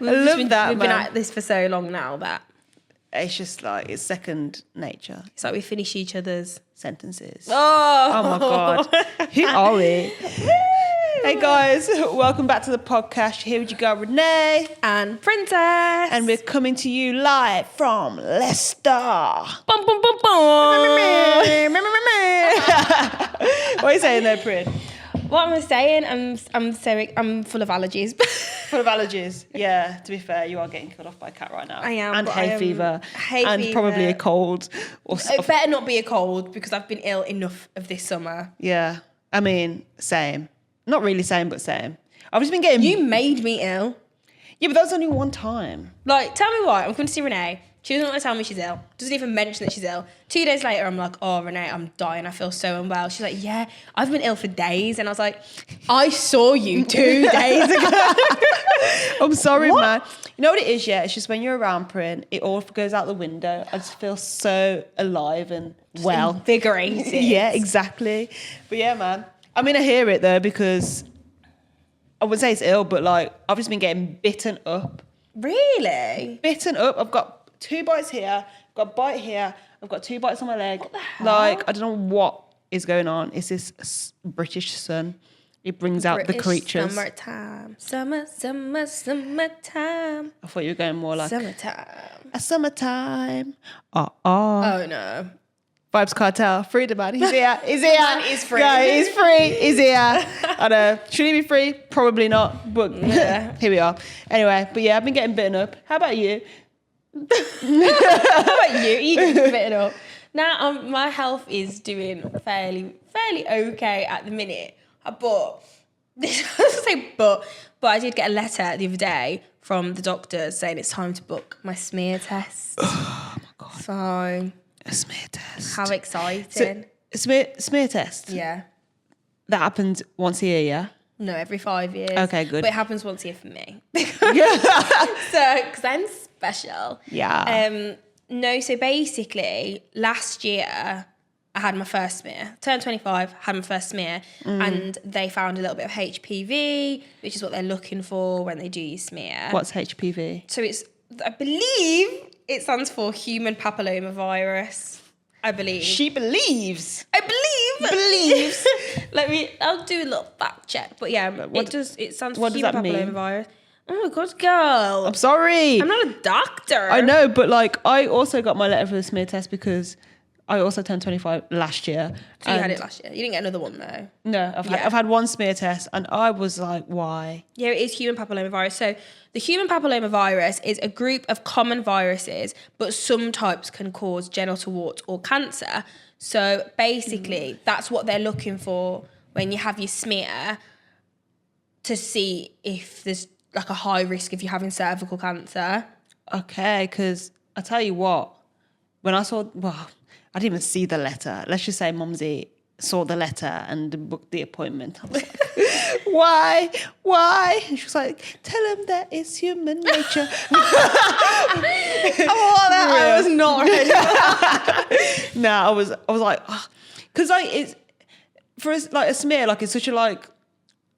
love that, We've man. been at this for so long now that It's just like, it's second nature. it's like we finish each other's Sentences. Oh my God. Who are we? Hey guys, welcome back to the podcast. Here with your girl Renee and Princess. And we're coming to you live from Leicester. Bum, bum, bum, bum. What are you saying there, Prin? What am I saying? I'm full of allergies. Full of allergies. Yeah, to be fair, you are getting killed off by a cat right now. I am. And hay fever. Hay and fever. Probably a cold. Or It better not be a cold because I've been ill enough of this summer. Yeah. I mean, same. Not really same, but same. I've just been getting... You made me ill. Yeah, but that was only one time. Like, tell me why. I'm coming to see Renee. She doesn't want to tell me she's ill. Doesn't even mention that she's ill. 2 days later, I'm like, oh, Renee, I'm dying. I feel so unwell. She's like, yeah, I've been ill for days. And I was like, I saw you 2 days ago. I'm sorry, man. You know what it is, yeah? It's just when you're around Prin, it all goes out the window. I just feel so alive and well. Invigorated. Yeah, exactly. But yeah, man. I mean, I hear it, though, because I wouldn't say it's ill, but, like, I've just been getting bitten up. Really? Bitten up. I've got 2 bites here. I've got a bite here. I've got 2 bites on my leg. What the hell? Like, I don't know what is going on. It's this British sun. It brings out the creatures. Summertime. Summertime. I thought you were going more like Summertime. a summertime. Oh, no. Vibes Cartel. Free the man. He's here. He's here. Man is free. Yeah, he's free. He's here. I know. Should he be free? Probably not. But Yeah. here we are. Anyway, but yeah, I've been getting bitten up. How about you? How about you? You can give it up. Now, my health is doing fairly okay at the minute. But I did get a letter the other day from the doctor saying it's time to book my smear test. Oh my God. So A smear test. how exciting! So, a smear test? Yeah. That happens once a year, yeah? No, every 5 years. Okay, good. But it happens once a year for me. Because I'm special. Yeah. No, so basically, last year, I had my first smear. Turned 25, had my first smear, and they found a little bit of HPV, which is what they're looking for when they do your smear. What's HPV? So I believe it stands for human papillomavirus. I believe. She believes. I believe. Believes. I'll do a little fact check. But yeah, it stands for what does human that mean? papillomavirus. Oh my God, girl. I'm sorry. I'm not a doctor. I know, but like I also got my letter for the smear test because I also turned 25 last year. So you had it last year. You didn't get another one though. No, I've had one smear test and I was like, why? Yeah, it is human papillomavirus. So the human papillomavirus is a group of common viruses, but some types can cause genital warts or cancer. So basically, that's what they're looking for when you have your smear to see if there's like a high risk if you're having cervical cancer. Okay, because I tell you what, when I I didn't even see the letter. Let's just say Mumsy saw the letter and booked the appointment. I was like, why? And she was like, tell him that it's human nature. I was not ready. No, I was like, because like it's for us, like a smear, like it's such a like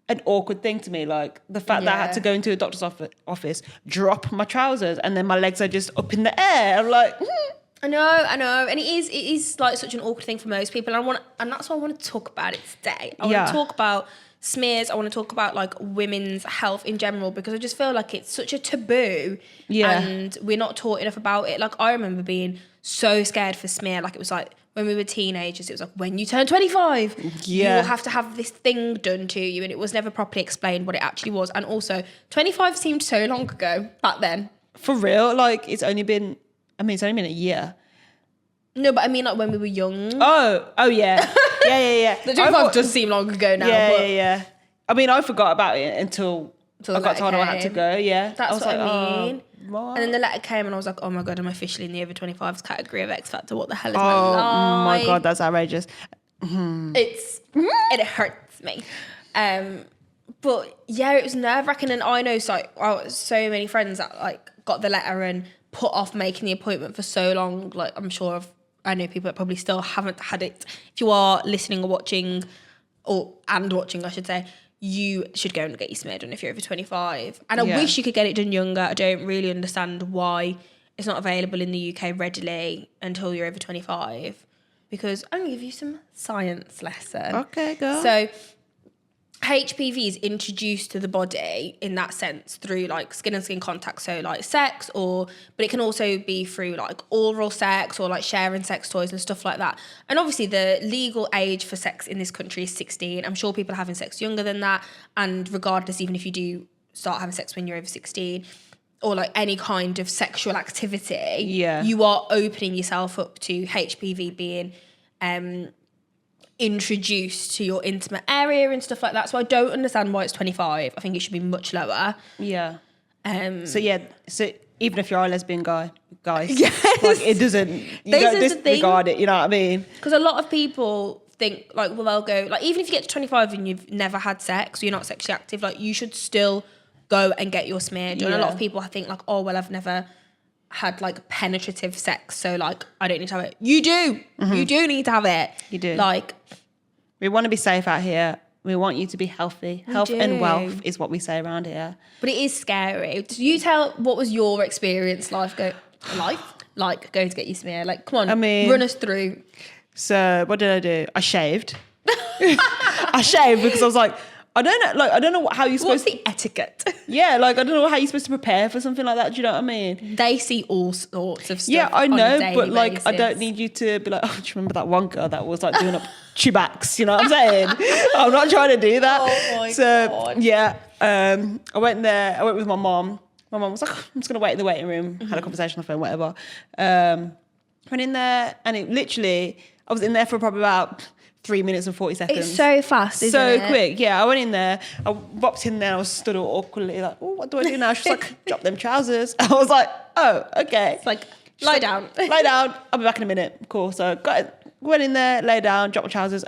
an awkward thing to me. Like the fact that I had to go into a doctor's office, drop my trousers, and then my legs are just up in the air. I'm like. I know, and it is like such an awkward thing for most people. And that's why I want to talk about it today. I want to talk about smears. I want to talk about like women's health in general because I just feel like it's such a taboo, and we're not taught enough about it. Like I remember being so scared for smear. Like it was like when we were teenagers, it was like when you turn 25, you will have to have this thing done to you, and it was never properly explained what it actually was. And also, 25 seemed so long ago back then. For real, like it's only been a year. No, but I mean like when we were young. Oh yeah. Yeah. The 25 does seem long ago now. Yeah. I mean, I forgot about it until I got told I had to go, yeah. That's what I mean. What? And then the letter came and I was like, oh my God, I'm officially in the over 25s category of X Factor. What the hell is my Oh life? my God, that's outrageous. It hurts me. But yeah, it was nerve-wracking, and I know so many friends that like got the letter and put off making the appointment for so long. Like I'm sure I know people that probably still haven't had it. If you are listening or watching, I should say, you should go and get your smear done if you're over 25. And I Yeah. wish you could get it done younger. I don't really understand why it's not available in the UK readily until you're over 25. Because I'm going to give you some science lesson. Okay, go. So HPV is introduced to the body in that sense through like skin and skin contact, so like sex, but it can also be through like oral sex or like sharing sex toys and stuff like that. And obviously the legal age for sex in this country is 16. I'm sure people are having sex younger than that, and regardless, even if you do start having sex when you're over 16 or like any kind of sexual activity, you are opening yourself up to HPV being introduced to your intimate area and stuff like that. So I don't understand why it's 25. I think it should be much lower. Yeah. So even if you're a lesbian guys, like it doesn't, you don't disregard it, you know what I mean? Because a lot of people think like, well, they'll go, like, even if you get to 25 and you've never had sex, or you're not sexually active, like you should still go and get your smear done. A lot of people think like, oh, well, I've never had like penetrative sex, so like I don't need to have it. You do. You do need to have it. You do. Like, we want to be safe out here. We want you to be healthy. Health and wealth is what we say around here. But it is scary. You tell, what was your experience like going to get your smear? Like, come on, I mean, run us through. So what did I do? I shaved. I shaved because I was like, I don't know how you're supposed to... What's the etiquette? Yeah, like, I don't know how you're supposed to prepare for something like that. Do you know what I mean? They see all sorts of stuff. Yeah, I know, but like, basis. I don't need you to be like, oh, do you remember that one girl that was like doing up chewbacks? You know what I'm saying? I'm not trying to do that. Oh my God. Yeah, I went there. I went with my mom. My mom was like, I'm just going to wait in the waiting room. Had a conversation on the phone, whatever. Went in there, and it literally, I was in there for probably about 3 minutes and 40 seconds. It's so fast, isn't it? So quick, yeah. I went in there, I bopped in there, I was stood all awkwardly like, oh, what do I do now? She's like, drop them trousers. I was like, oh, okay. It's like, lie down. Lie down, I'll be back in a minute. Cool. So went in there, lay down, dropped my trousers,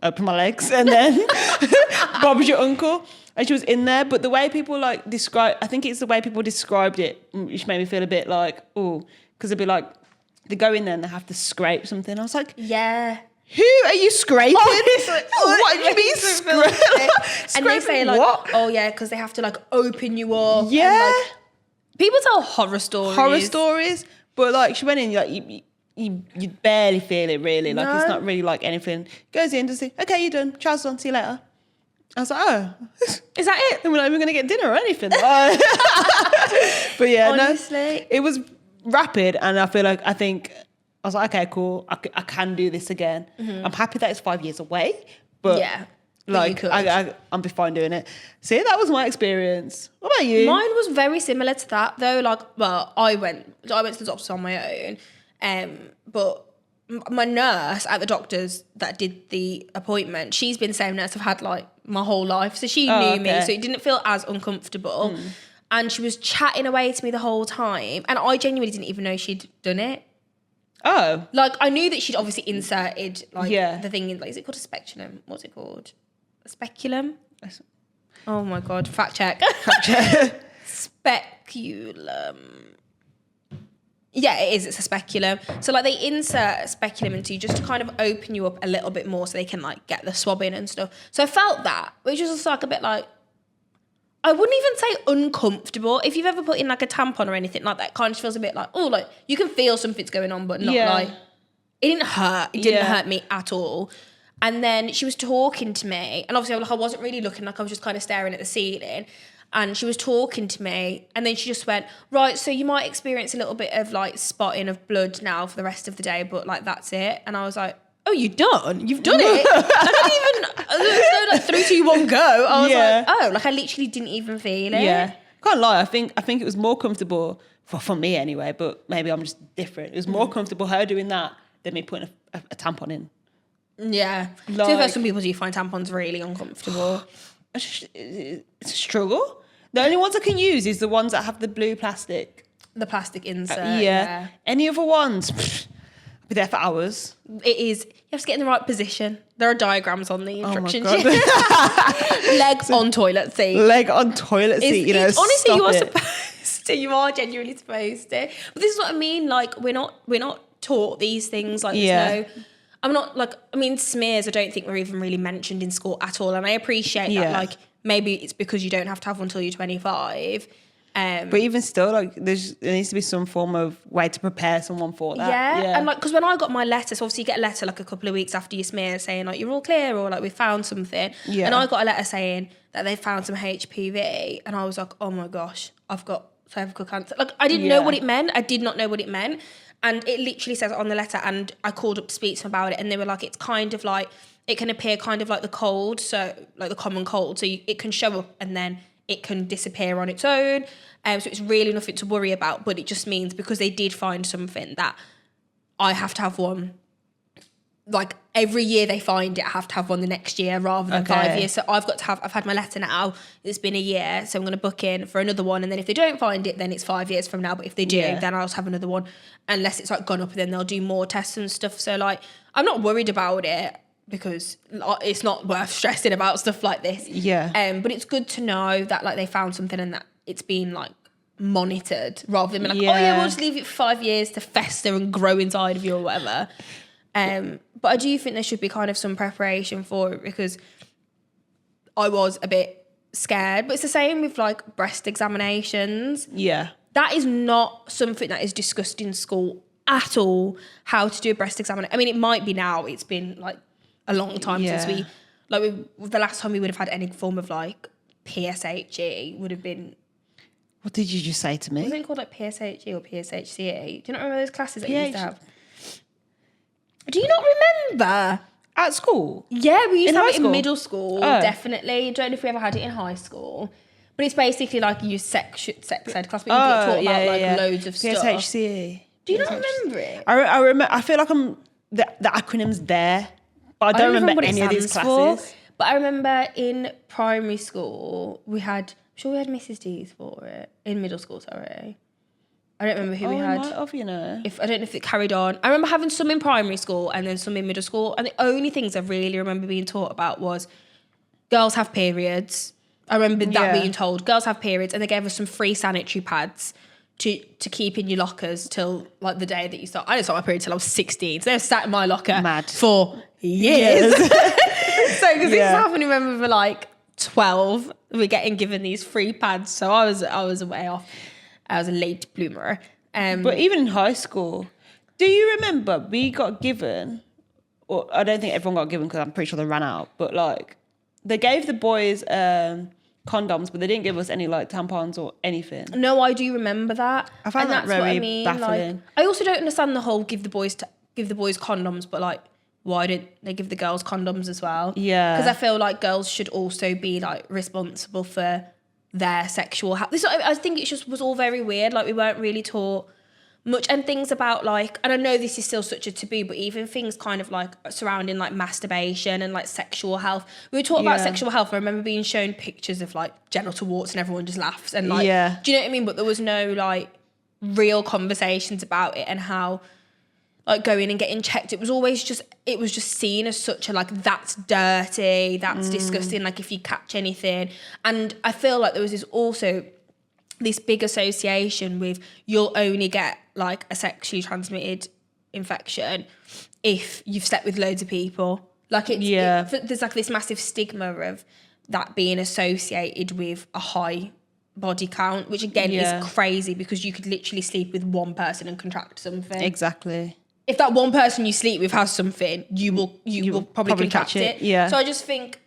open my legs, and then Bob's your uncle. And she was in there, but the way people like describe, I think it's the way people described it, which made me feel a bit like, oh, because they'd be like, they go in there and they have to scrape something. I was like, yeah. Who are you scraping? What do you mean scraping? And they say like, what? Oh yeah, because they have to like open you up. Yeah. And, like, people tell horror stories. But like, she went in, like, you barely feel it really. Like, it's not really like anything. Goes in, does it? Okay, you're done. Trousers on, see you later. I was like, oh. Is that it? We're not even going to get dinner or anything. But yeah, honestly, it was rapid, and I think I was like, okay, cool. I can do this again. Mm-hmm. I'm happy that it's 5 years away, but yeah, like I'm be fine doing it. So yeah, that was my experience. What about you? Mine was very similar to that though. Like, well, I went to the doctor on my own, but my nurse at the doctor's that did the appointment, she's been the same nurse I've had like my whole life, so she knew me, so it didn't feel as uncomfortable. And she was chatting away to me the whole time, and I genuinely didn't even know she'd done it. Oh. Like, I knew that she'd obviously inserted, like, the thing in, like, is it called a speculum? What's it called? A speculum? Oh, my God. Fact check. Speculum. Yeah, it is. It's a speculum. So, like, they insert a speculum into you just to kind of open you up a little bit more so they can, like, get the swab in and stuff. So I felt that, which was just, like, a bit, like, I wouldn't even say uncomfortable. If you've ever put in like a tampon or anything like that, it kind of feels a bit like, oh, like you can feel something's going on, but not like, it didn't hurt. It didn't hurt me at all. And then she was talking to me, and obviously I wasn't really looking, like I was just kind of staring at the ceiling. And she was talking to me, and then she just went, right, so you might experience a little bit of like spotting of blood now for the rest of the day, but like that's it. And I was like, oh, you've done it. I didn't even, like 3, 2, 1, go. I was like, oh, like I literally didn't even feel it. Yeah. Can't lie, I think it was more comfortable, for me anyway, but maybe I'm just different. It was more comfortable her doing that than me putting a tampon in. Yeah. Like, to be fair, some people do find tampons really uncomfortable. It's a struggle. The only ones I can use is the ones that have the blue plastic. The plastic insert. Yeah. Any other ones? I'll be there for hours. It is. You have to get in the right position. There are diagrams on the instructions. Oh my God. Leg on toilet seat. Leg on toilet seat, you know. Honestly, you are supposed to. You are genuinely supposed to. But this is what I mean. Like, we're not taught these things. Like, there's no... I'm not like, I mean, smears I don't think were even really mentioned in school at all. And I appreciate that, like, maybe it's because you don't have to have one until you're 25. But even still, like, there needs to be some form of way to prepare someone for that. Yeah. And like, because when I got my letter, so obviously you get a letter like a couple of weeks after your smear saying like you're all clear or like we found something. Yeah. And I got a letter saying that they found some HPV, and I was like, oh my gosh, I've got cervical cancer. Like, I didn't know what it meant. I did not know what it meant. And it literally says on the letter, and I called up to speak to them about it, and they were like, it's kind of like, it can appear kind of like the cold, so like the common cold. So it can show up and then it can disappear on its own. So it's really nothing to worry about, but it just means because they did find something that I have to have one, like every year they find it, I have to have one the next year rather than 5 years. So I've had my letter now, it's been a year, so I'm going to book in for another one. And then if they don't find it, then it's 5 years from now. But if they do, then I'll have another one, unless it's like gone up, and then they'll do more tests and stuff. So like, I'm not worried about it because it's not worth stressing about stuff like this. Yeah. But it's good to know that like they found something and that it's been like monitored rather than being like, oh yeah, we'll just leave it for 5 years to fester and grow inside of you or whatever. But I do think there should be kind of some preparation for it, because I was a bit scared. But it's the same with like breast examinations. Yeah. That is not something that is discussed in school at all, how to do a breast examination. I mean, it might be now. It's been like a long time since the last time we would have had any form of like PSHE would have been. What did you just say to me? Wasn't it called like PSHE or PSHCE? Do you not remember those classes that you used to have? Do you not remember? At school? Yeah, we used to have it school? in middle school, definitely. I don't know if we ever had it in high school. But it's basically like your sex ed class, but you talk about like loads of stuff. PSHCE. Do you not remember it? I remember. I feel like the acronym's there, but I don't remember what any it of these stands classes. for. But I remember in primary school, I'm sure we had Mrs. D's for it. In middle school, sorry. I don't remember who we had. Might have, you know. I don't know if it carried on. I remember having some in primary school and then some in middle school. And the only things I really remember being taught about was girls have periods. I remember that being told. Girls have periods, and they gave us some free sanitary pads to keep in your lockers till like the day that you start. I didn't start my period till I was 16. So they were sat in my locker for years. So because this happened, remember, for like 12, we're getting given these free pads. So I was way off. I was a late bloomer. But even in high school, do you remember we got given, or I don't think everyone got given because I'm pretty sure they ran out, but like they gave the boys condoms, but they didn't give us any like tampons or anything. No, I do remember that. I find that very baffling. Like, I also don't understand the whole give the boys condoms, but like, why didn't they give the girls condoms as well? Yeah. Because I feel like girls should also be like responsible for their sexual health. I think it just was all very weird. Like, we weren't really taught much, and things about like, and I know this is still such a taboo, but even things kind of like surrounding like masturbation and like sexual health. We were taught about sexual health. I remember being shown pictures of like genital warts and everyone just laughs and like, do you know what I mean? But there was no like real conversations about it and how like going and getting checked. It was just seen as such a like, that's dirty, that's disgusting, like if you catch anything. And I feel like there was this big association with you'll only get like a sexually transmitted infection if you've slept with loads of people. Like there's like this massive stigma of that being associated with a high body count, which again is crazy, because you could literally sleep with one person and contract something. Exactly. If that one person you sleep with has something, you will probably contract it. Yeah. So I just think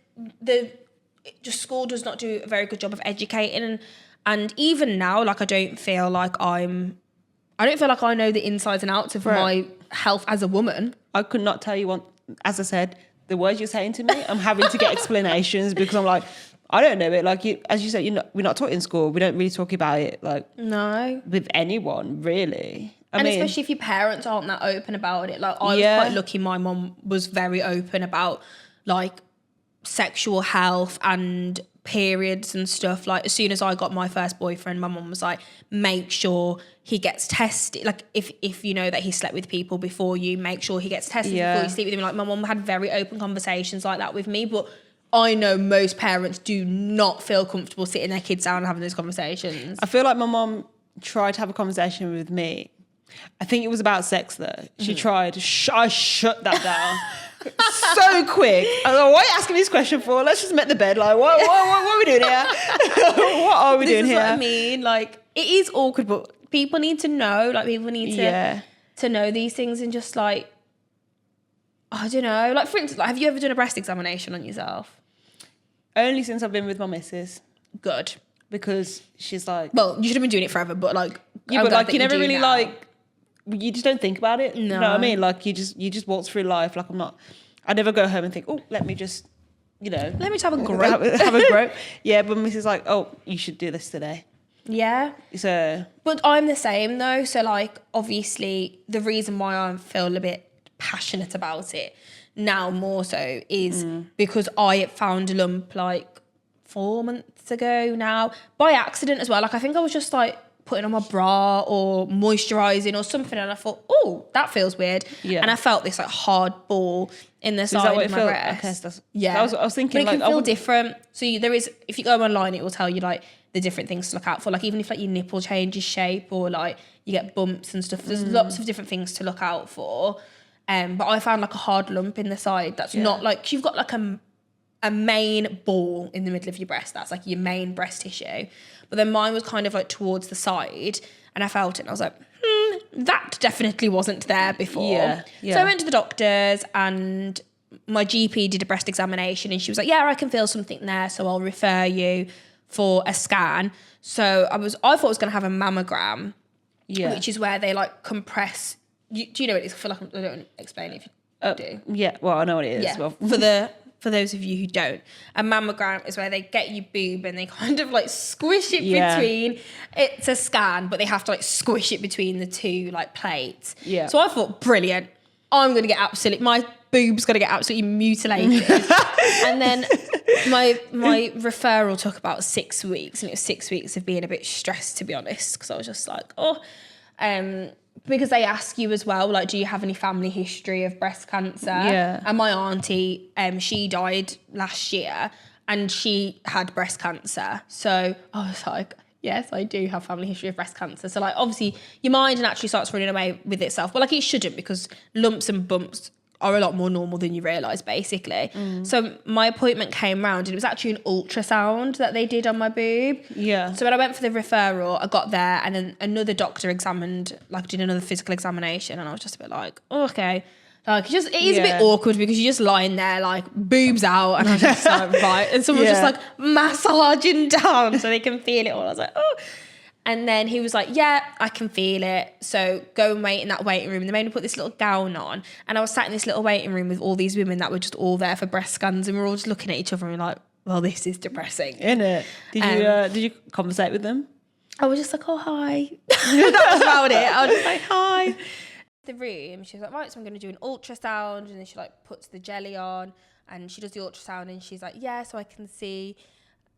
school does not do a very good job of educating, and even now, like I don't feel like I know the insides and outs of my health as a woman. I could not tell you one. As I said, the words you're saying to me, I'm having to get explanations because I'm like, I don't know it. Like as you said, we're not taught in school. We don't really talk about it like with anyone really. I mean, especially if your parents aren't that open about it. Like I was quite lucky. My mum was very open about like sexual health and periods and stuff. Like as soon as I got my first boyfriend, my mum was like, make sure he gets tested. Like if you know that he slept with people before you, make sure he gets tested before you sleep with him. Like my mum had very open conversations like that with me, but I know most parents do not feel comfortable sitting their kids down and having those conversations. I feel like my mum tried to have a conversation with me, I think it was about sex though. She tried. I shut that down so quick. I was like, what are you asking me this question for? Let's just make the bed. Like, what are we doing here? What are we doing here? This is what I mean. Like, it is awkward, but people need to know. Like, people need to know these things and just like, I don't know. Like, for instance, like, have you ever done a breast examination on yourself? Only since I've been with my missus. Good. Because she's like... Well, you should have been doing it forever, but like... Yeah, but like, you never really like... You just don't think about it. No. You know what I mean? Like, you just walk through life. Like, I never go home and think, oh, let me just, you know... Let me just have a grope. have a grope. Yeah, but Mrs. like, oh, you should do this today. Yeah. So... But I'm the same though. So like, obviously, the reason why I feel a bit passionate about it now more so is because I found a lump like 4 months ago now by accident as well. Like, I think I was just like putting on my bra or moisturising or something, and I thought, oh, that feels weird. Yeah. And I felt this like hard ball in the side of my breast. Okay, yeah. I was thinking, but it can feel different. So there is, if you go online, it will tell you like the different things to look out for. Like, even if like your nipple changes shape or like you get bumps and stuff, there's lots of different things to look out for. But I found like a hard lump in the side that's not like, you've got like a main ball in the middle of your breast. That's like your main breast tissue. But then mine was kind of like towards the side, and I felt it and I was like, that definitely wasn't there before. Yeah. So I went to the doctors and my GP did a breast examination, and she was like, yeah, I can feel something there, so I'll refer you for a scan. So I thought I was going to have a mammogram, which is where they like compress. Do you know what it is? I feel like I don't explain it if you do. Yeah, well, I know what it is. Yeah. Well. For those of you who don't, a mammogram is where they get your boob and they kind of like squish it between. It's a scan, but they have to like squish it between the two like plates. Yeah. So I thought, brilliant. I'm going to get my boob's going to get absolutely mutilated. And then my referral took about 6 weeks, and it was 6 weeks of being a bit stressed, to be honest, because I was just like, because they ask you as well, like, do you have any family history of breast cancer? Yeah. And my auntie, she died last year and she had breast cancer. So I was like, yes, I do have family history of breast cancer. So like, obviously your mind naturally starts running away with itself. But like, it shouldn't, because lumps and bumps are a lot more normal than you realise, basically. So my appointment came round and it was actually an ultrasound that they did on my boob. Yeah. So when I went for the referral, I got there, and then another doctor examined, like did another physical examination, and I was just a bit like, oh, okay. Like, it is a bit awkward because you're just lying there like boobs out, and I was just like, right. And someone's just like massaging down so they can feel it all. I was like, oh. And then he was like, yeah, I can feel it. So go and wait in that waiting room. And they made me put this little gown on. And I was sat in this little waiting room with all these women that were just all there for breast scans. And we were all just looking at each other and we were like, well, this is depressing. Isn't it? Did you conversate with them? I was just like, oh, hi. That was about it. I was just like, hi. The room, she was like, right, so I'm going to do an ultrasound. And then she like puts the jelly on and she does the ultrasound and she's like, yeah, so I can see...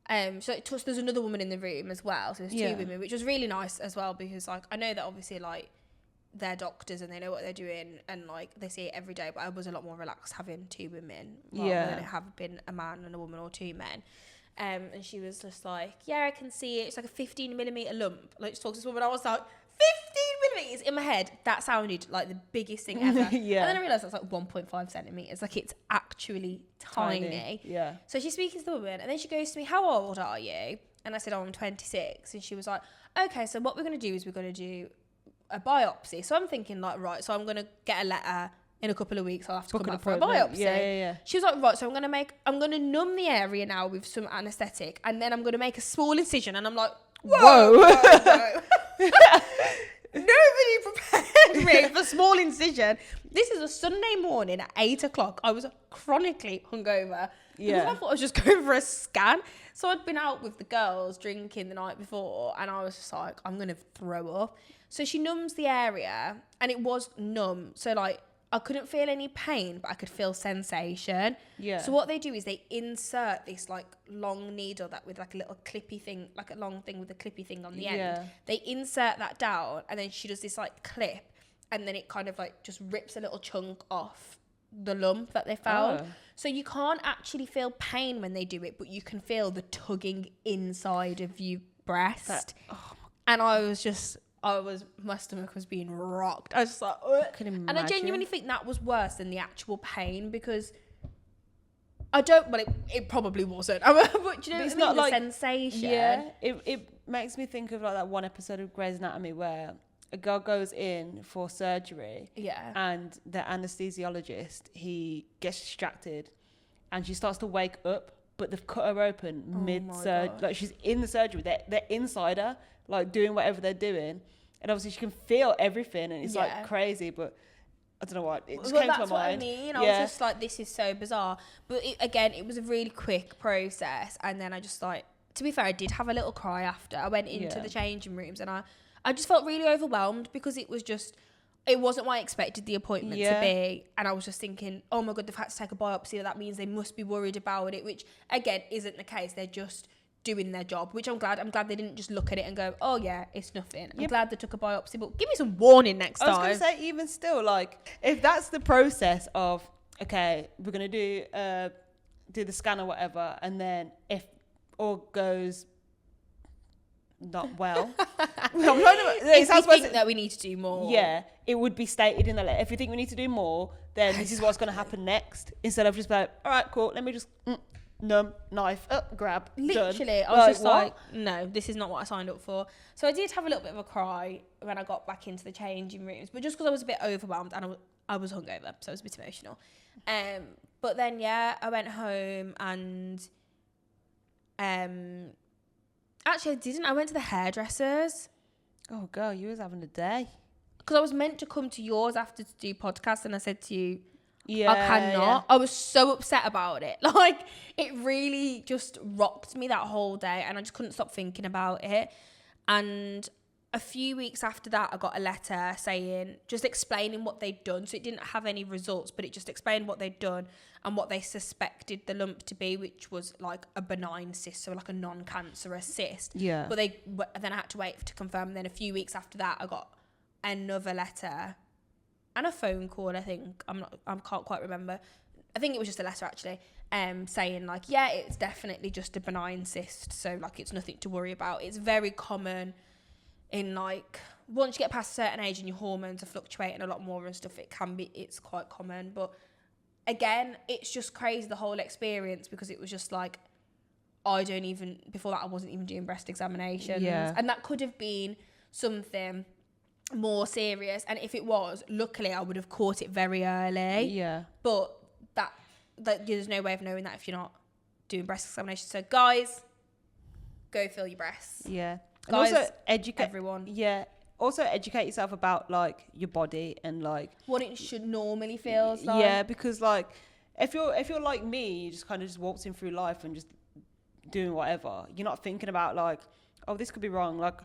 so there's another woman in the room as well. So there's two women, which was really nice as well, because like I know that obviously like they're doctors and they know what they're doing and like they see it every day. But I was a lot more relaxed having two women rather than it have been a man and a woman or two men. And she was just like, yeah, I can see it. It's like a 15mm lump. Like, she talked to this woman, I was like, 15mm in my head. That sounded like the biggest thing ever. And then I realised that's like 1.5 centimetres. Like, it's actually tiny. Yeah. So she's speaking to the woman and then she goes to me, how old are you? And I said, oh, I'm 26. And she was like, okay, so what we're going to do is we're going to do a biopsy. So I'm thinking like, right, so I'm going to get a letter in a couple of weeks. I'll have to come back for a biopsy. Yeah. She was like, right, so I'm going to numb the area now with some anaesthetic, and then I'm going to make a small incision. And I'm like, whoa. Nobody prepared me for small incision. This is a Sunday morning at 8:00. I was chronically hungover. Because I thought I was just going for a scan. So I'd been out with the girls drinking the night before, and I was just like, I'm going to throw up. So she numbs the area, and it was numb. So like, I couldn't feel any pain, but I could feel sensation. Yeah. So what they do is they insert this like long needle that with like a little clippy thing, like a long thing with a clippy thing on the end. They insert that down, and then she does this like clip, and then it kind of like just rips a little chunk off the lump that they found. Oh. So you can't actually feel pain when they do it, but you can feel the tugging inside of your breast. And I was just... my stomach was being rocked. I was just like, ugh. Can imagine. And I genuinely think that was worse than the actual pain, because I don't. Well, it probably wasn't. But do you know what I mean? The sensation. Yeah, it makes me think of like that one episode of Grey's Anatomy where a girl goes in for surgery. Yeah. And the anesthesiologist, he gets distracted, and she starts to wake up, but they've cut her open mid-surgery. Like, she's in the surgery. They're inside her, like, doing whatever they're doing. And obviously she can feel everything, and it's like crazy, but I don't know what. It just came to my mind. That's what I mean. I was just like, this is so bizarre. But it was a really quick process. And then I just like, to be fair, I did have a little cry after. I went into the changing rooms, and I just felt really overwhelmed, because it wasn't what I expected the appointment to be. And I was just thinking, oh my God, they've had to take a biopsy. That means they must be worried about it, which again, isn't the case. They're just doing their job, which I'm glad they didn't just look at it and go, oh yeah, it's nothing. I'm glad they took a biopsy, but give me some warning next time. I was going to say, even still, like, if that's the process of, okay, we're going to do the scan or whatever, and then if all goes not well, if we think that we need to do more, it would be stated in the letter. If you think we need to do more, then this is what's going to happen next, instead of just like, all right, cool, let me just knife grab, literally done. I was just like, no, this is not what I signed up for. So I did have a little bit of a cry when I got back into the changing rooms, but just because I was a bit overwhelmed, and I was hungover, so I was a bit emotional. But then I went home, and actually I didn't. I went to the hairdressers. Oh girl, you was having a day. Because I was meant to come to yours after to do podcasts, and I said to you, I cannot. I was so upset about it. Like, it really just rocked me that whole day, and I just couldn't stop thinking about it. And a few weeks after that, I got a letter saying, just explaining what they'd done. So it didn't have any results, but it just explained what they'd done and what they suspected the lump to be, which was like a benign cyst, so like a non-cancerous cyst. Yeah. But then I had to wait to confirm. And then a few weeks after that, I got another letter and a phone call, I think. I can't quite remember. I think it was just a letter, actually, saying like, yeah, it's definitely just a benign cyst, so like it's nothing to worry about. It's very common in, like, once you get past a certain age and your hormones are fluctuating a lot more and stuff, it's quite common. But again, it's just crazy, the whole experience, because it was just like, before that I wasn't even doing breast examinations. Yeah. And that could have been something more serious, and if it was, luckily I would have caught it very early. Yeah. But that there's no way of knowing that if you're not doing breast examinations. So guys, go feel your breasts. Yeah. Guys, and also educate everyone. Yeah. Also educate yourself about like your body and like what it should normally feel like. Yeah, because like if you're like me, you just kind of just waltzing through life and just doing whatever. You're not thinking about like, oh, this could be wrong. Like,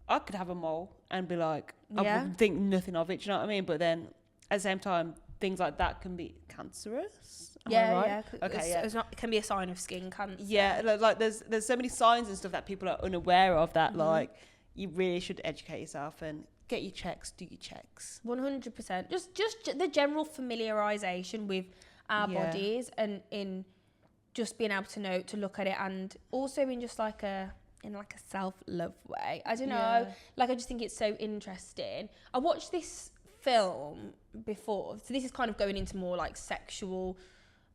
I could have a mole and be like, I would think nothing of it, do you know what I mean? But then at the same time, things like that can be cancerous. Am I right? Yeah. Okay, it can be a sign of skin cancer. Yeah, like there's so many signs and stuff that people are unaware of that like you really should educate yourself and get your checks, do your checks. 100%. Just the general familiarization with our bodies, and in just being able to know to look at it, and also in just like a self-love way. I don't know. Like, I just think it's so interesting. I watched this film before, so this is kind of going into more like sexual,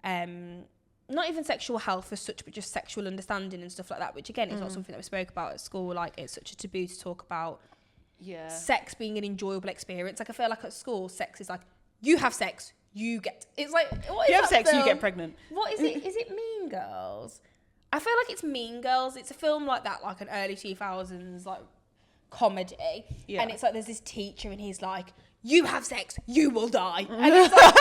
not even sexual health as such, but just sexual understanding and stuff like that, which again is not something that we spoke about at school. Like, it's such a taboo to talk about sex being an enjoyable experience. Like, I feel like at school, sex is like, you have sex, it's like, what is you have that sex, film? you get pregnant. What is it? Is it Mean Girls? I feel like it's Mean Girls. It's a film like that, like an early 2000s like comedy. Yeah. And it's like there's this teacher and he's like, you have sex, you will die. And it's like,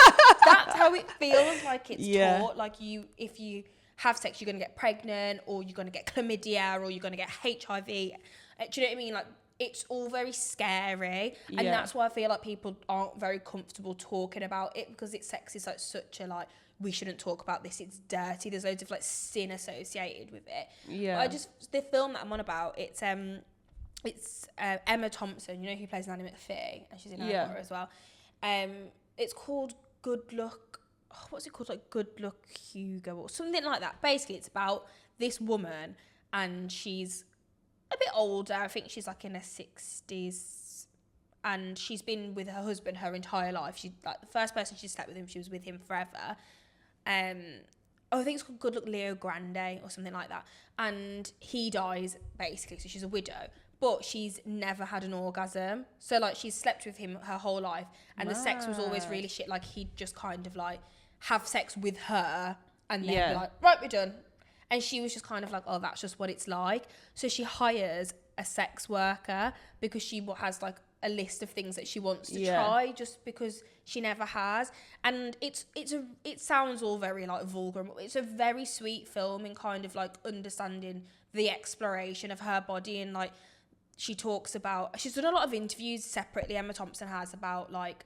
that's how it feels like it's taught. Like, if you have sex, you're going to get pregnant, or you're going to get chlamydia, or you're going to get HIV. Do you know what I mean? Like, it's all very scary. And that's why I feel like people aren't very comfortable talking about it, because sex is like such a like, we shouldn't talk about this, it's dirty, there's loads of like sin associated with it. But the film that I'm on about, it's Emma Thompson, you know, who plays Nanny McPhee, and she's in Harry Potter as well. It's called Good Luck, what's it called, like Good Luck Hugo or something like that. Basically, it's about this woman, and she's a bit older. I think she's like in her 60s, and she's been with her husband her entire life. She like the first person she slept with him, she was with him forever. I think it's called Good Luck Leo Grande or something like that. And he dies basically, so she's a widow. But she's never had an orgasm. So like she's slept with him her whole life, and the sex was always really shit. Like he'd just kind of like have sex with her and then be like, right, we're done. And she was just kind of like, oh, that's just what it's like. So she hires a sex worker because she has like a list of things that she wants to try, just because she never has. And it sounds all very like vulgar, but it's a very sweet film in kind of like understanding the exploration of her body. And like she talks about, she's done a lot of interviews separately, Emma Thompson has, about like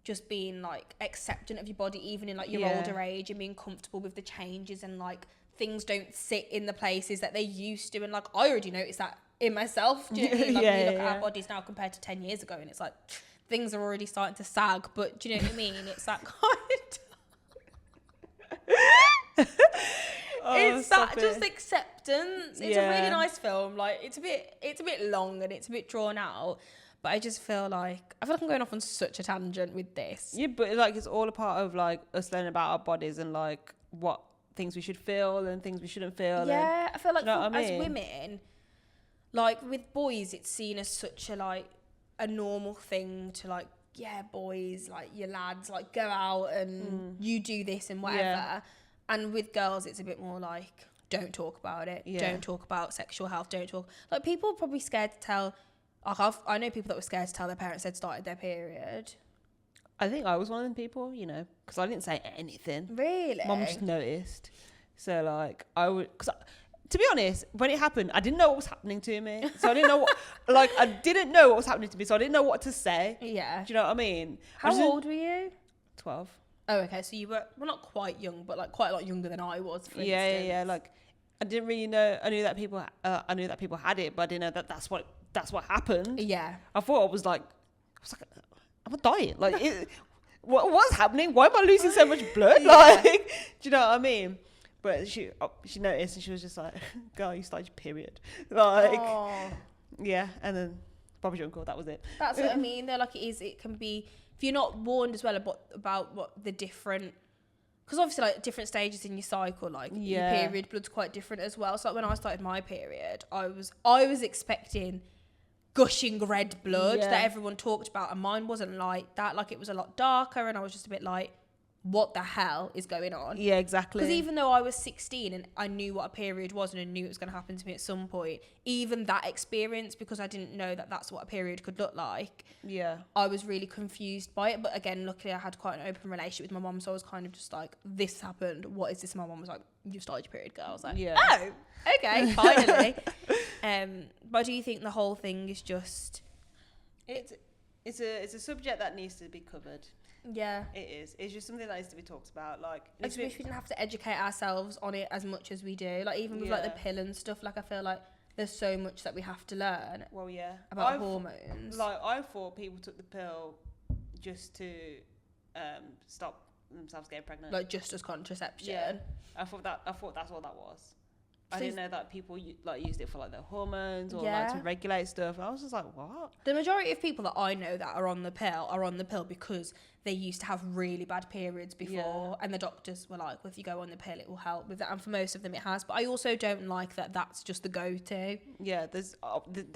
just being like accepting of your body even in like your older age, and being comfortable with the changes, and like things don't sit in the places that they used to. And like I already noticed that in myself. Do you know what I mean? Like we look at our bodies now compared to 10 years ago, and it's like things are already starting to sag. But do you know what I mean? It's that kind of it's that just acceptance. It's a really nice film. Like it's a bit long and it's a bit drawn out, but I just feel like I'm going off on such a tangent with this. Yeah, but like it's all a part of like us learning about our bodies and like what things we should feel and things we shouldn't feel. Yeah, and, I feel like as women, like with boys, it's seen as such a like a normal thing to like, yeah, boys, like your lads, like go out and you do this and whatever. Yeah. And with girls, it's a bit more like, don't talk about it. Yeah. Don't talk about sexual health. Don't talk. Like people are probably scared to tell. Like I know people that were scared to tell their parents they'd started their period. I think I was one of them people, you know, because I didn't say anything. Really? Mum just noticed. So like I would, because to be honest, when it happened, I didn't know what was happening to me. So I didn't know what, like I didn't know what was happening to me. So I didn't know what to say. Yeah. Do you know what I mean? How old were you? 12. Oh, okay. So you were, well, not quite young, but like quite a lot younger than I was, for instance. Yeah. Like I didn't really know. I knew that people had it, but I didn't know that that's what happened. Yeah. I thought I was like, am I dying? Like, what's happening? Why am I losing so much blood? Like, do you know what I mean? But she noticed and she was just like, girl, you started your period. Like, yeah. And then Bob's your uncle, that was it. That's what I mean. Though, like it can be, if you're not warned as well about what the different, because obviously like different stages in your cycle, like your period blood's quite different as well. So like when I started my period, I was expecting gushing red blood that everyone talked about, and mine wasn't like that. Like it was a lot darker, and I was just a bit like, what the hell is going on? Yeah, exactly. Because even though I was 16 and I knew what a period was and I knew it was going to happen to me at some point, even that experience, because I didn't know that that's what a period could look like, I was really confused by it. But again, luckily I had quite an open relationship with my mum, so I was kind of just like, this happened, what is this? And my mum was like, you've started your period, girl. I was like, oh, okay, finally. But do you think the whole thing is just... It's a subject that needs to be covered. Yeah, it is. It's just something that needs to be talked about. Like, I just wish we didn't have to educate ourselves on it as much as we do. Like even with like the pill and stuff. Like I feel like there's so much that we have to learn. Well, yeah, about hormones. Like I thought people took the pill just to stop themselves getting pregnant. Like just as contraception. Yeah, I thought that's all that was. I didn't know that people like used it for like their hormones or like to regulate stuff. I was just like, what? The majority of people that I know that are on the pill because they used to have really bad periods before, and the doctors were like, well, if you go on the pill, it will help with that. And for most of them, it has. But I also don't like that that's just the go-to. Yeah, there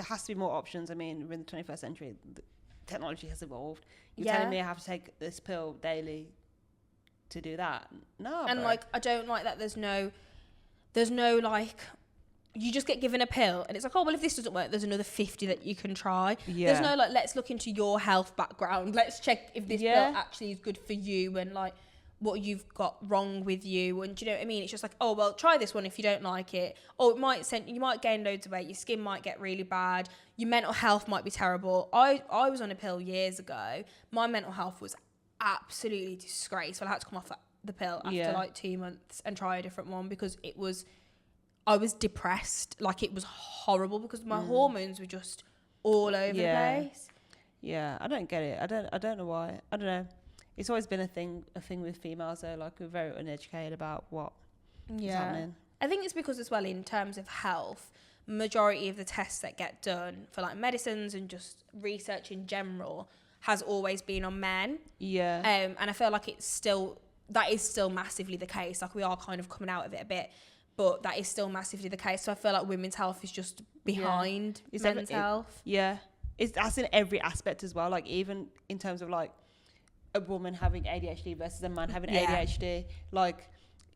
has to be more options. I mean, we're in the 21st century. The technology has evolved. You're telling me I have to take this pill daily to do that? No, and like I don't like that. There's no like, you just get given a pill and it's like, oh, well, if this doesn't work, there's another 50 that you can try. Yeah. There's no like, let's look into your health background. Let's check if this pill actually is good for you and like what you've got wrong with you. And do you know what I mean? It's just like, oh, well, try this one if you don't like it. Or you might gain loads of weight. Your skin might get really bad. Your mental health might be terrible. I was on a pill years ago. My mental health was absolutely disgraceful. I had to come off the pill after like 2 months and try a different one because I was depressed. Like it was horrible because my hormones were just all over the place. Yeah, I don't get it. I don't know why. I don't know. It's always been a thing with females though. Like we're very uneducated about what is happening. I think it's because as well in terms of health, majority of the tests that get done for like medicines and just research in general has always been on men. Yeah. And I feel like that is still massively the case. Like we are kind of coming out of it a bit, but that is still massively the case. So I feel like women's health is just behind men's health. Yeah. That's in every aspect as well. Like even in terms of like a woman having ADHD versus a man having ADHD. Like,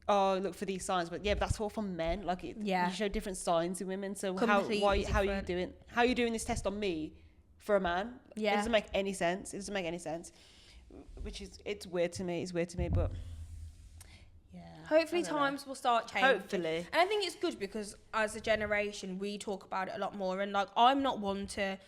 oh, look for these signs, but that's all from men. Like, you show different signs in women. So how are you doing this test on me for a man? Yeah, it doesn't make any sense. Which is it's weird to me. But yeah, hopefully times will start changing. Hopefully, and I think it's good because as a generation we talk about it a lot more. And like, I'm not one to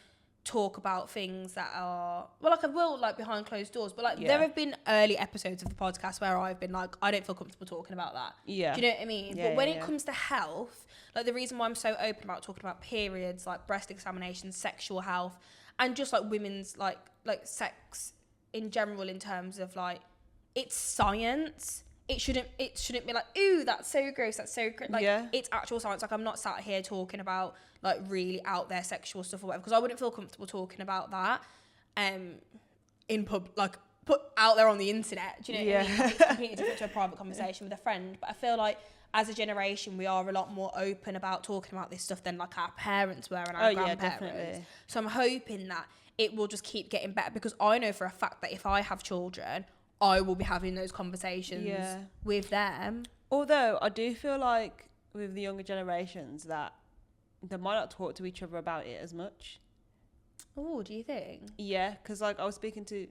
talk about things that are like I will like behind closed doors, but like there have been early episodes of the podcast where I've been like, I don't feel comfortable talking about that. Do you know what I mean? But when it comes to health, like the reason why I'm so open about talking about periods, like breast examinations, sexual health, and just like women's like sex in general, in terms of like, it's science. It shouldn't be like, ooh, that's so gross, that's so gross. Like, it's actual science. Like, I'm not sat here talking about like really out there sexual stuff or whatever, because I wouldn't feel comfortable talking about that in like put out there on the internet. Do you know what I mean? It's completely different to a private conversation with a friend. But I feel like as a generation we are a lot more open about talking about this stuff than like our parents were and our grandparents. Definitely. So I'm hoping that it will just keep getting better, because I know for a fact that if I have children, I will be having those conversations with them. Although I do feel like with the younger generations that they might not talk to each other about it as much. Oh, do you think? Yeah, because like I was speaking to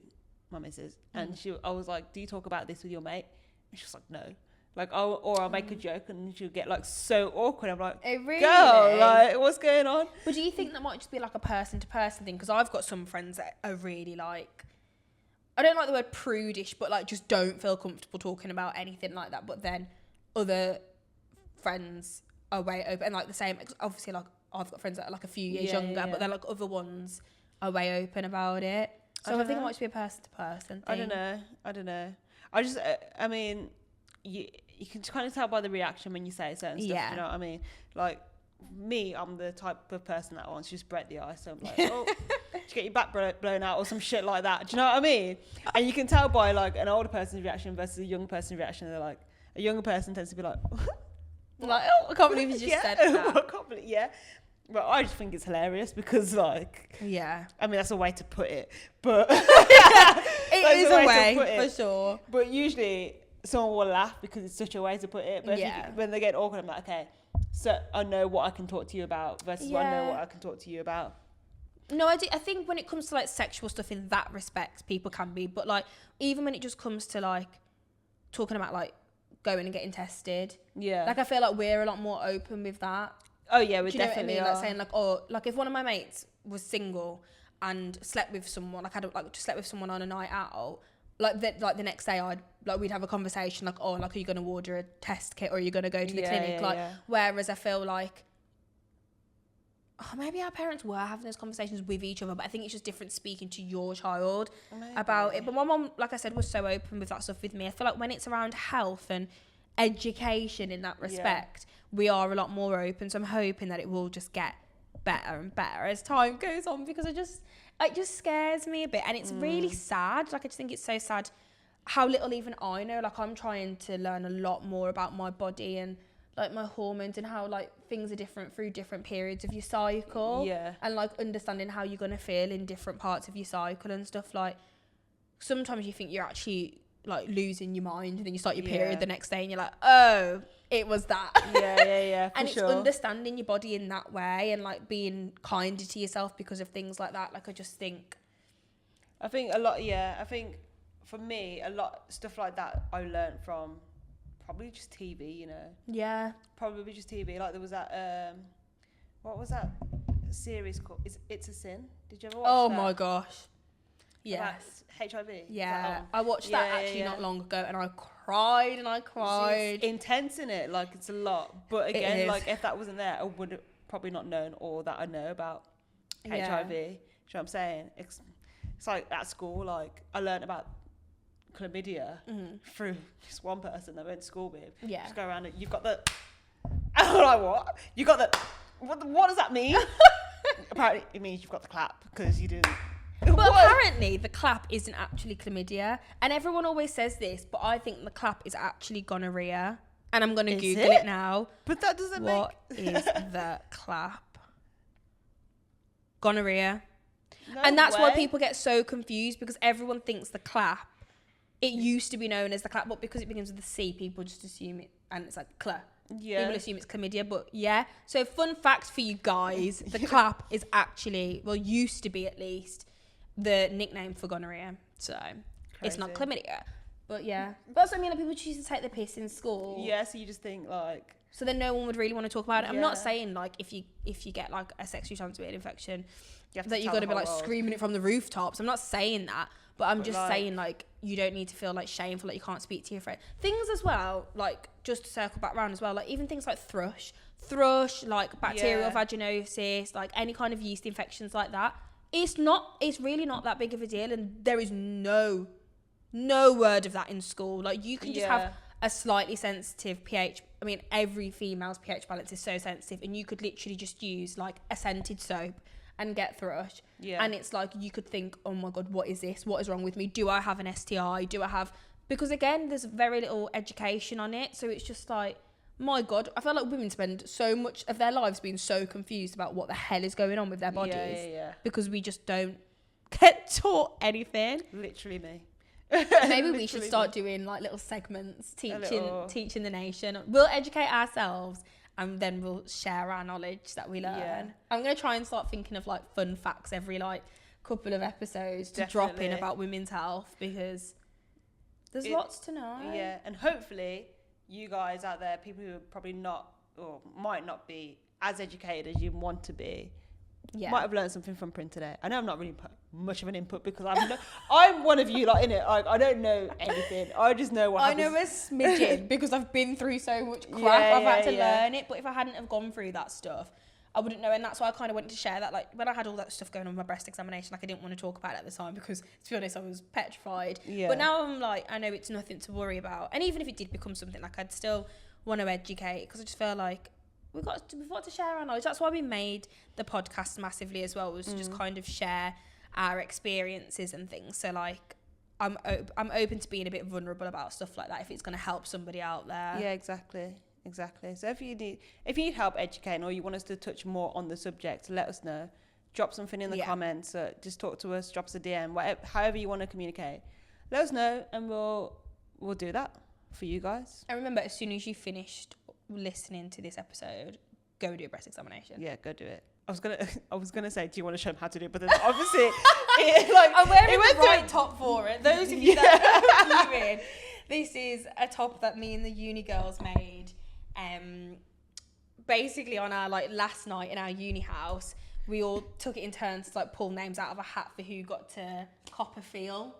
my missus and I was like, do you talk about this with your mate? And she was like, no. Like, I'll make a joke and she'll get like so awkward. I'm like, oh, really? Girl, like, what's going on? But do you think that might just be like a person to person thing? Because I've got some friends that are really like, I don't like the word prudish, but like just don't feel comfortable talking about anything like that. But then other friends are way open, and like the same. Obviously, like I've got friends that are like a few years younger, but then like other ones are way open about it. So I think it might just be a person to person thing. I don't know. I mean, you can kind of tell by the reaction when you say certain stuff. You know what I mean? Like me, I'm the type of person that wants to just break the ice. So I'm like, oh, just get your back blown out or some shit like that. Do you know what I mean? And you can tell by like an older person's reaction versus a young person's reaction. They're like, a younger person tends to be like, like, oh, I can't believe you just said that. I can't believe, But I just think it's hilarious because like, I mean, that's a way to put it, but it is a way for sure. But usually someone will laugh because it's such a way to put it. But when they get awkward, I'm like, okay, so I know what I can talk to you about versus I know what I can talk to you about. No, I think when it comes to like sexual stuff in that respect, people can be, but like even when it just comes to like talking about like going and getting tested, like I feel like we're a lot more open with that. Oh yeah, we definitely Do you know what I mean? are. Like saying like, oh, like if one of my mates was single and slept with someone, like just slept with someone on a night out, like the next day we'd have a conversation like, oh, like are you going to order a test kit or are you going to go to the clinic? Whereas I feel like, oh, maybe our parents were having those conversations with each other, but I think it's just different speaking to your child about it. But my mum, like I said, was so open with that stuff with me. I feel like when it's around health and education in that respect, we are a lot more open. So I'm hoping that it will just get better and better as time goes on, because it just scares me a bit. And it's really sad. Like I just think it's so sad how little even I know. Like I'm trying to learn a lot more about my body and like my hormones and how like things are different through different periods of your cycle, and like understanding how you're gonna feel in different parts of your cycle and stuff. Like sometimes you think you're actually like losing your mind and then you start your period the next day and you're like, oh, it was that. And it's understanding your body in that way and like being kinder to yourself because of things like that. Like I just think I think a lot I think for me a lot stuff like that I learned from probably just TV, you know. Probably just TV. Like there was that what was that series called? It's a Sin. Did you ever watch that? Oh my gosh. Yes. About HIV. Yeah. I watched that actually not long ago and I cried and I cried. It's intense in it, like it's a lot. But again, like if that wasn't there, I would have probably not known all that I know about HIV. Do you know what I'm saying? It's like at school, like I learned about chlamydia through just one person that I went to school with. Just go around and you've got the I'm like, what? You got the What does that mean? Apparently, it means you've got the clap because you didn't. But apparently, the clap isn't actually chlamydia, and everyone always says this, but I think the clap is actually gonorrhea, and I'm gonna Google it now. But that doesn't What is the clap? Gonorrhea. No And that's way. why people get so confused, because everyone thinks the clap, it used to be known as the clap, but because it begins with a C, people just assume it, and it's like cla. Yeah. People assume it's chlamydia, but yeah. So fun fact for you guys, the clap is actually, well, used to be at least, the nickname for gonorrhea. So it's not chlamydia. But yeah. But that's what I mean, like, people choose to take the piss in school. Yeah, so you just think like... So then no one would really want to talk about it. I'm Yeah. not saying like if you get like a sexually transmitted infection You that you've got to be like screaming it from the rooftops. I'm not saying that, but I'm just saying like you don't need to feel like shameful that you can't speak to your friend. Things as well, like just to circle back around as well, like even things like thrush, like bacterial vaginosis, like any kind of yeast infections like that. It's really not that big of a deal, and there is no word of that in school. Like you can just have a slightly sensitive pH. I mean, every female's pH balance is so sensitive, and you could literally just use like a scented soap and get thrush. Yeah. And it's like you could think, oh my God, what is this? What is wrong with me? Do I have an STI? Because again, there's very little education on it. So it's just like, my God, I feel like women spend so much of their lives being so confused about what the hell is going on with their bodies. Because we just don't get taught anything. Literally me. Maybe we should start doing like little segments teaching the nation. We'll educate ourselves and then we'll share our knowledge that we learn. I'm going to try and start thinking of like fun facts every like couple of episodes to drop in about women's health, because there's lots to know. Yeah, and hopefully you guys out there, people who are probably not or might not be as educated as you want to be, might have learned something from Print today. I know I'm not really much of an input because I'm one of you, like, in it. I don't know anything. I just know what happens. I know a smidgen because I've been through so much crap. I've had to learn it. But if I hadn't have gone through that stuff, I wouldn't know. And that's why I kind of wanted to share that. Like when I had all that stuff going on with my breast examination, like I didn't want to talk about it at the time because, to be honest, I was petrified. Yeah. But now I'm like, I know it's nothing to worry about. And even if it did become something, like I'd still want to educate, because I just feel like we've got to share our knowledge. That's why we made the podcast massively as well, was to just kind of share our experiences and things. So like I'm open to being a bit vulnerable about stuff like that if it's going to help somebody out there. Yeah, exactly. So if you need help educating, or you want us to touch more on the subject, let us know. Drop something in the comments. Just talk to us. Drop us a DM. However you want to communicate, let us know, and we'll do that for you guys. And remember, as soon as you finished listening to this episode, go do a breast examination. Yeah, go do it. I was gonna say, do you want to show them how to do it? But then obviously, I'm wearing the right top for it. Those of you that are viewing, this is a top that me and the uni girls made. Basically on our like last night in our uni house, we all took it in turns to like pull names out of a hat for who got to Copperfield,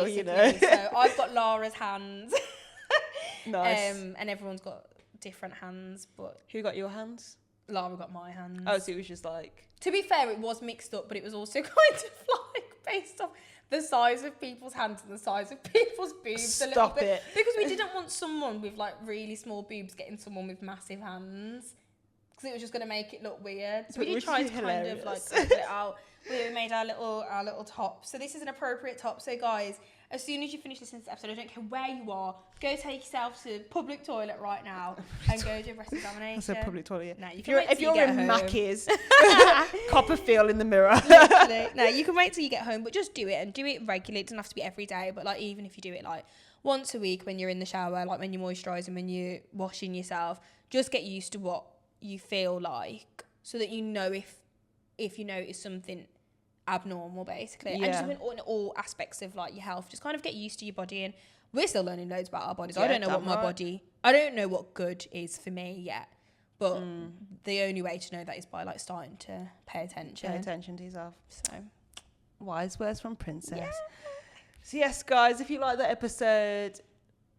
you know. So I've got Laura's hands. Nice. And everyone's got different hands, but who got your hands? Lara got my hands. Oh, so it was just like... To be fair, it was mixed up, but it was also kind of like based off the size of people's hands and the size of people's boobs. Stop a little bit. it. Because we didn't want someone with like really small boobs getting someone with massive hands, because it was just going to make it look weird. So we did try to kind of like figure it out. We made our little top. So this is an appropriate top. So guys, as soon as you finish listening to this episode, I don't care where you are, go take yourself to public toilet right now and go do a breast examination. I said public toilet. No, if you're in Mackey's, Copperfield in the mirror. No, you can wait till you get home, but just do it, and do it regularly. It doesn't have to be every day, but like even if you do it like once a week when you're in the shower, like when you're moisturising, when you're washing yourself, just get used to what you feel like, so that you know if you notice something abnormal, basically. And just in all aspects of like your health, just kind of get used to your body. And we're still learning loads about our bodies. I don't know what my body, I don't know what good is for me yet, but the only way to know that is by like starting to pay attention to yourself. So wise words from Princess. So yes, guys, if you like that episode,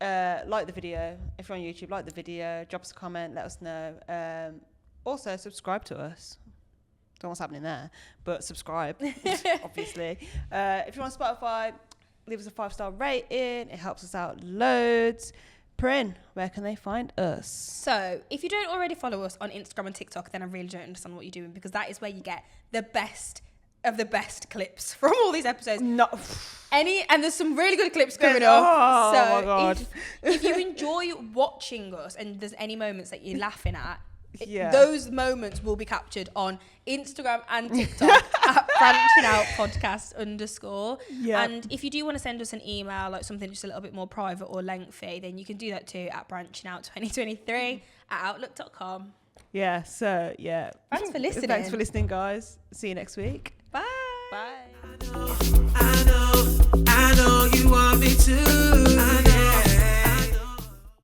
like the video. If you're on YouTube, like the video, drop us a comment, let us know. Also subscribe to us. Don't know what's happening there, but subscribe, obviously. If you're on Spotify, leave us a 5-star rating. It helps us out loads. Prin, where can they find us? So, if you don't already follow us on Instagram and TikTok, then I really don't understand what you're doing, because that is where you get the best of the best clips from all these episodes. And there's some really good clips coming up. So my God. If you enjoy watching us and there's any moments that you're laughing at, those moments will be captured on Instagram and TikTok at branching out podcast _. And if you do want to send us an email, like something just a little bit more private or lengthy, then you can do that too at branchingout2023@outlook.com. Yeah, so Thanks for listening. Thanks for listening, guys. See you next week. Bye. Bye. I know.